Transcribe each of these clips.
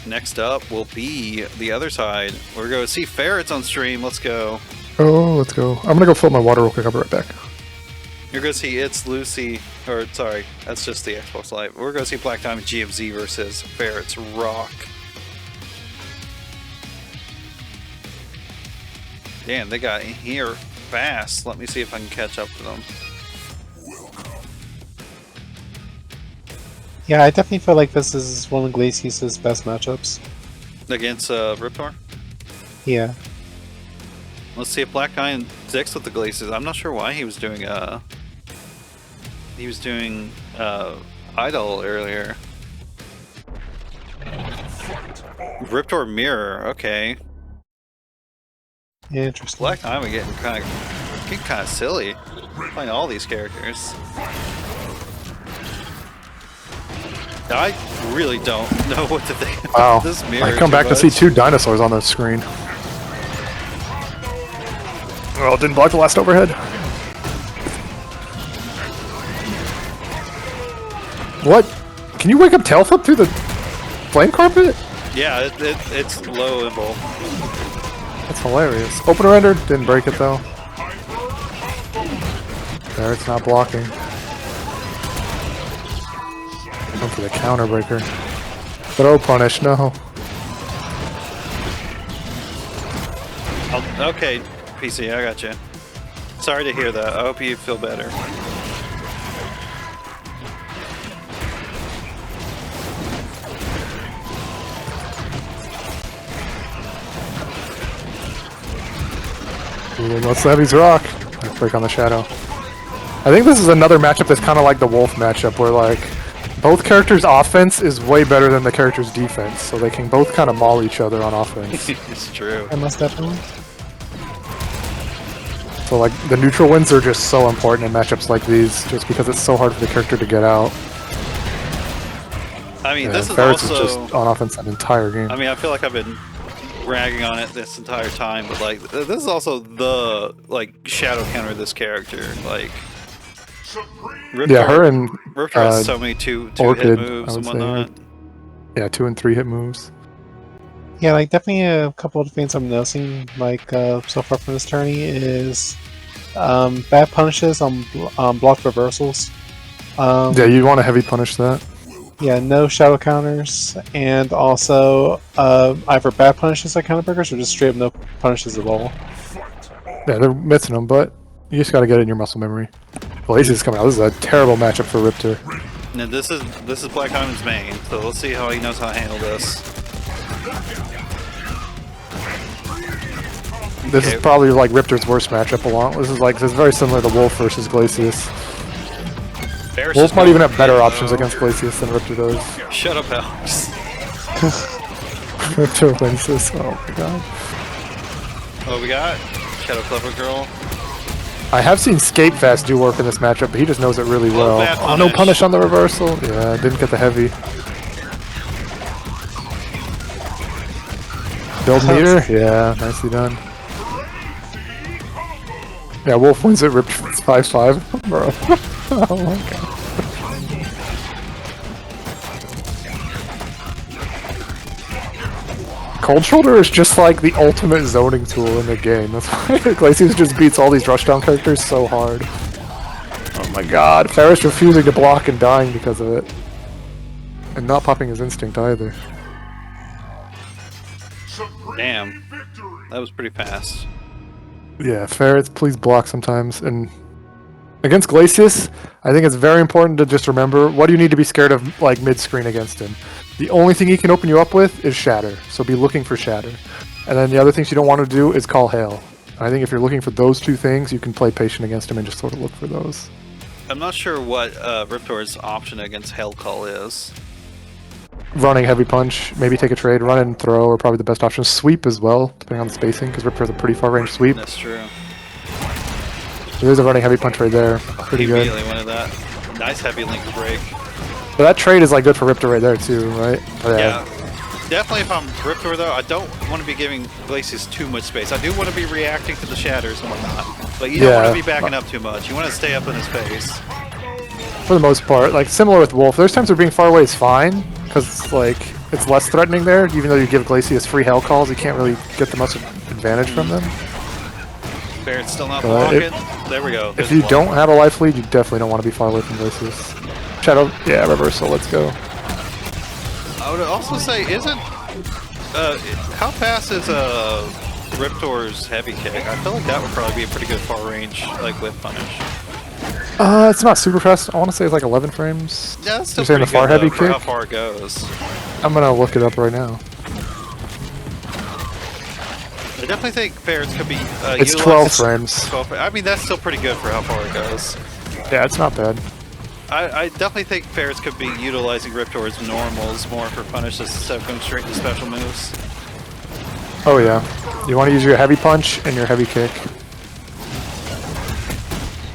Next up will be the other side. We're going to see Ferrets on stream. Let's go. Oh, let's go. I'm gonna go fill my water real quick. I'll be right back. You're going to see It's Lucy, or sorry, that's just the Xbox Live. We're going to see BlackDiamondGMZ versus Ferretsroq. Damn, they got in here fast. Let me see if I can catch up to them. Yeah, I definitely feel like this is one of Glacius' best matchups. Against Riptor? Yeah. Let's see if Black Diamond sticks with the Glacius. I'm not sure why he was doing Idol earlier. Riptor Mirror, okay. Interesting. Black Diamond getting kind of silly playing all these characters. I really don't know what to think Wow. about this mirror. I come back to see 2 dinosaurs on the screen. Oh, didn't block the last overhead. What? Can you wake up tail flip through the flame carpet? Yeah, it's low and bold. That's hilarious. Opener render, didn't break it though. There, it's not blocking. Going for the counter breaker. Throw punish, no. Oh, okay, PC, I got you. Sorry to hear that. I hope you feel better. Ooh, let's Levy's rock. Break on the shadow. I think this is another matchup that's kind of like the Wolf matchup, where like both characters' offense is way better than the character's defense, so they can both kind of maul each other on offense. It's true. I most definitely. So like the neutral wins are just so important in matchups like these, just because it's so hard for the character to get out. I mean, this is Ferrets also is just on offense that entire game. I mean, I feel like I've been ragging on it this entire time, but like this is also the like shadow counter of this character. Like Riptor, yeah, her and Riptor has so many two Orchid, hit moves I and would say. whatnot. Yeah, 2 and 3 hit moves. Yeah, like definitely a couple of things I'm noticing, like so far from this tourney is bad punishes on block reversals. Yeah, you want to heavy punish that. Yeah, no shadow counters, and also either bad punishes like counter breakers or just straight up no punishes at all. Yeah, they're missing them, but you just got to get it in your muscle memory. Glacius is coming out. This is a terrible matchup for Riptor. Now this is Black Diamond's main, so let's see how he knows how to handle this. This is probably like Riptor's worst matchup along. This is very similar to Wolf versus Glacius. Ferrets Wolf just might go even have better low. options against Glacius than Riptor does. Shut up, Alex. Riptor wins this. Oh my god. Oh, we got Shadow Clever Girl. I have seen Scape Fast do work in this matchup, but he just knows it really well. bad Oh, no punish. punish on the reversal. Yeah, didn't get the heavy. Build meter? Yeah, nicely done. Yeah, Wolf wins it, Rip 5-5. Bro. Oh my god. Cold Shoulder is just like the ultimate zoning tool in the game. That's why Glacius just beats all these rushdown characters so hard. Oh my god, Ferris refusing to block and dying because of it. And not popping his instinct either. Damn, that was pretty fast. Yeah, Ferrets, please block sometimes. And against Glacius, I think it's very important to just remember, what do you need to be scared of like mid-screen against him? The only thing he can open you up with is Shatter, so be looking for Shatter. And then the other things you don't want to do is call Hail. And I think if you're looking for those two things, you can play patient against him and just sort of look for those. I'm not sure what Riptor's option against Hail Call is. Running heavy punch, maybe take a trade, run and throw are probably the best options. Sweep as well, depending on the spacing, because Riptor has a pretty far range sweep. That's true. So there's a running heavy punch right there. Pretty He good. immediately wanted that. Nice heavy link break. But that trade is like good for Riptor right there too, right? Yeah. Definitely if I'm Riptor though, I don't want to be giving Glacius too much space. I do want to be reacting to the shatters and whatnot. But you don't want to be backing up too much. You want to stay up in his face. For the most part, like similar with Wolf, there's times where being far away is fine, because like it's less threatening there. Even though you give Glacius free hell calls, you can't really get the much advantage from them. Ferret's still not But blocking. There we go. If you don't have a life lead, you definitely don't want to be far away from Glacius. Shadow, yeah, reversal. Let's go. I would also say, isn't how fast is Riptor's heavy kick? I feel like that would probably be a pretty good far range, like whip punish. It's not super fast. I want to say it's like 11 frames. Yeah, that's still You're saying pretty the far good, heavy though, for kick? how far it goes. I'm gonna look it up right now. I definitely think Ferrets could be. It's 12 frames. 12, I mean, that's still pretty good for how far it goes. Yeah, it's not bad. I definitely think Ferrets could be utilizing Riptor's normals more for punishes instead of going straight to special moves. Oh yeah. You want to use your heavy punch and your heavy kick.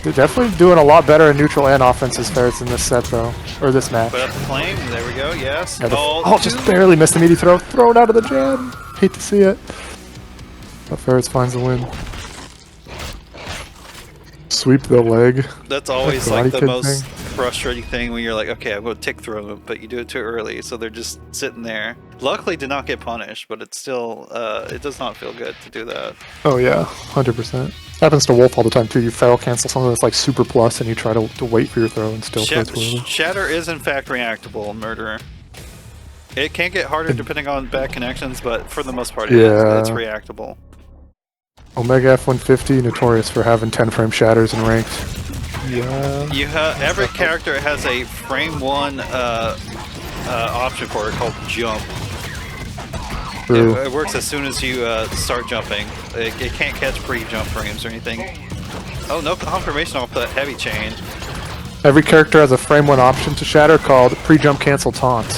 They're definitely doing a lot better in neutral and offenses Ferrets in this set though. Or this match. Put up the flame, there we go, yes. Yeah, just barely missed the meaty throw. Throw it out of the jab. Hate to see it. But Ferrets finds the win. Sweep the leg. That's always That's like the Kid most thing. frustrating thing when you're like, okay, I'm going to tick throw them, but you do it too early, so they're just sitting there. Luckily did not get punished, but it's still, it does not feel good to do that. Oh yeah, 100%. Happens to Wolf all the time too. You fail cancel something that's like super plus and you try to wait for your throw and still throw too early. Shatter is in fact reactable in Murderer. It can get harder depending on bad connections, but for the most part, it's reactable. Omega F-150, notorious for having 10 frame shatters in ranked. Yeah. Every character has a frame 1 option for it called jump. It works as soon as you start jumping. It can't catch pre-jump frames or anything. Oh, no confirmation off that heavy chain. Every character has a frame 1 option to shatter called pre-jump cancel taunt.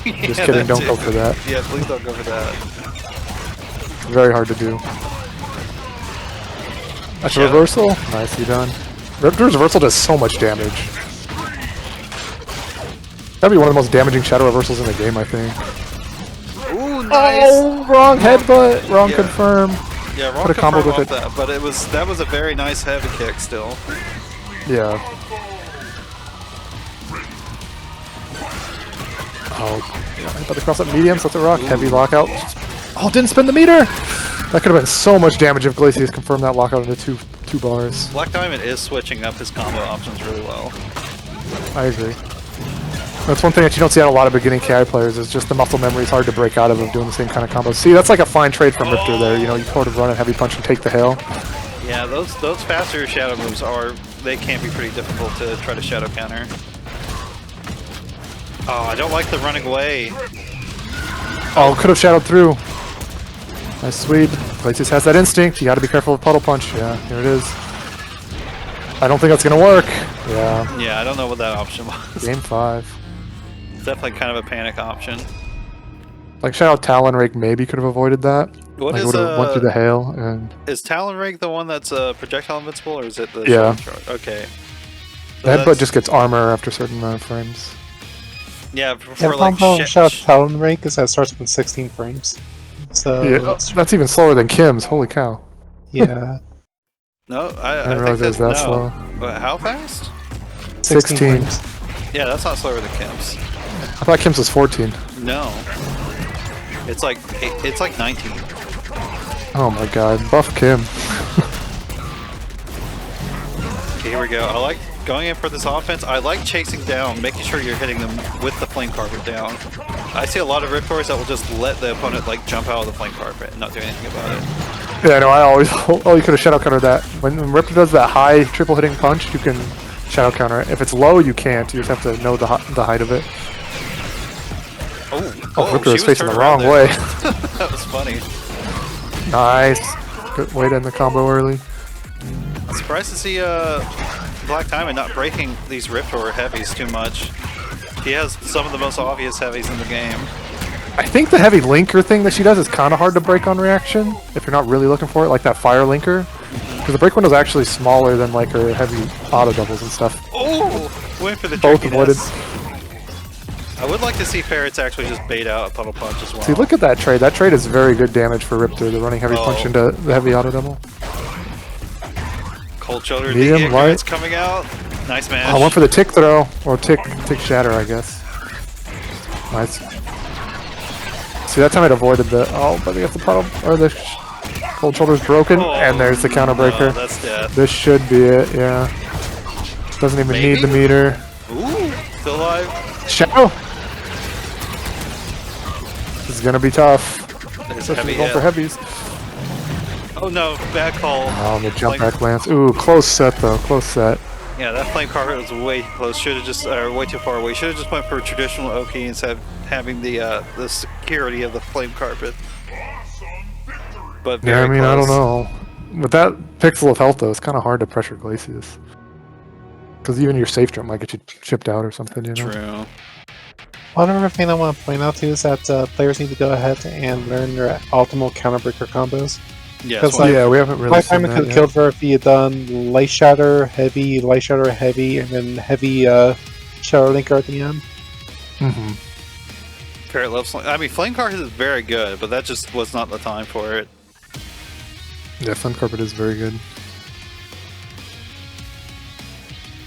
Just kidding, don't go for that. Yeah, please don't go for that. Very hard to do. That's a reversal. Nicely done. Riptor's reversal does so much damage. That'd be one of the most damaging shadow reversals in the game, I think. Ooh, nice! Oh, wrong headbutt! Wrong confirm. Yeah, wrong confirm off that, but that was a very nice heavy kick still. Yeah. Oh, yeah, but across that medium, so that's a rock. Heavy lockout. Oh, didn't spin the meter! That could have been so much damage if Glacius confirmed that lockout into two bars. Black Diamond is switching up his combo options really well. I agree. That's one thing that you don't see out of a lot of beginning KI players is just the muscle memory is hard to break out of doing the same kind of combos. See, that's like a fine trade from Riptor there. You know, you sort of run a heavy punch and take the hail. Yeah, those faster shadow moves they can be pretty difficult to try to shadow counter. Oh, I don't like the running away. Oh, could have shadowed through. Nice sweep. Glacius has that instinct. You got to be careful with puddle punch. Yeah, here it is. I don't think that's gonna work. Yeah. Yeah, I don't know what that option was. Game 5. It's definitely kind of a panic option. Like shout out Talon Rake maybe could have avoided that. What like, is would have went through the hail and. Is Talon Rake the one that's projectile invincible, or is it the? Yeah. Okay. The headbutt just gets armor after a certain amount of frames. Yeah, for like shout out to Talon Rake because that starts with 16 frames. So yeah, that's even slower than Kim's. Holy cow. Yeah. No, I I didn't realize think it was that no. slow. But how fast? 16. frames. Yeah, that's not slower than Kim's. I thought Kim's was 14. No. It's like 19. Oh my god, buff Kim. Okay, here we go. I like going in for this offense. I like chasing down, making sure you're hitting them with the flame carpet down. I see a lot of Riptors that will just let the opponent like jump out of the flame carpet and not do anything about it. Yeah, no, I always. Oh, you could have shadow countered that. When Riptor does that high triple hitting punch, you can shadow counter it. If it's low, you can't. You just have to know the height of it. Oh, Riptor was facing the wrong way. That was funny. Nice. Good way to end the combo early. I'm surprised to see Black Diamond not breaking these Riptor heavies too much. He has some of the most obvious heavies in the game. I think the heavy linker thing that she does is kind of hard to break on reaction if you're not really looking for it, like that fire linker. Because the break window is actually smaller than like her heavy auto doubles and stuff. Oh, went for the both avoided. I would like to see Ferrets actually just bait out a puddle punch as well. See, look at that trade. That trade is very good damage for Riptor. The running heavy punch into the heavy auto double. Cold shoulder, medium, light. Coming out. Nice match. I went for the tick throw or tick shatter, I guess. Nice. See, that time it avoided the... Oh, but we got the problem. Or the cold shoulder's broken. And there's the counter breaker. No, that's death. This should be it, yeah. Doesn't even Maybe? need the meter. Ooh, still alive. Shadow! This is gonna be tough. There's Especially heavy going for hit. heavies. Oh no, bad call. Oh, the jump Flame- back lance. Ooh, close set though, close set. Yeah, that flame carpet was way close. Should have just, way too far away. Should have just went for a traditional Oki instead of having the security of the flame carpet. But very Yeah, I mean, close. I don't know. With that pixel of health though, it's kind of hard to pressure Glacius. Because even your safe jump might get you chipped out or something, you know? True. One other thing I want to point out too is that players need to go ahead and learn their optimal counterbreaker combos. Yeah, Because, that's why- like, Yeah, we haven't really Black seen Diamond that could have yet. killed her if he had done light shatter, heavy, and then heavy shadow linker at the end. Mhm. Ferret loves flame. I mean, flame carpet is very good, but that just was not the time for it. Yeah, Flame Carpet is very good.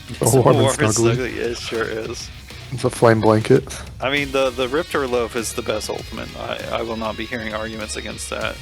It's warm and warm and snuggly. snuggly. It sure is. It's a flame blanket. I mean, the Riptor loaf is the best ultimate. I will not be hearing arguments against that.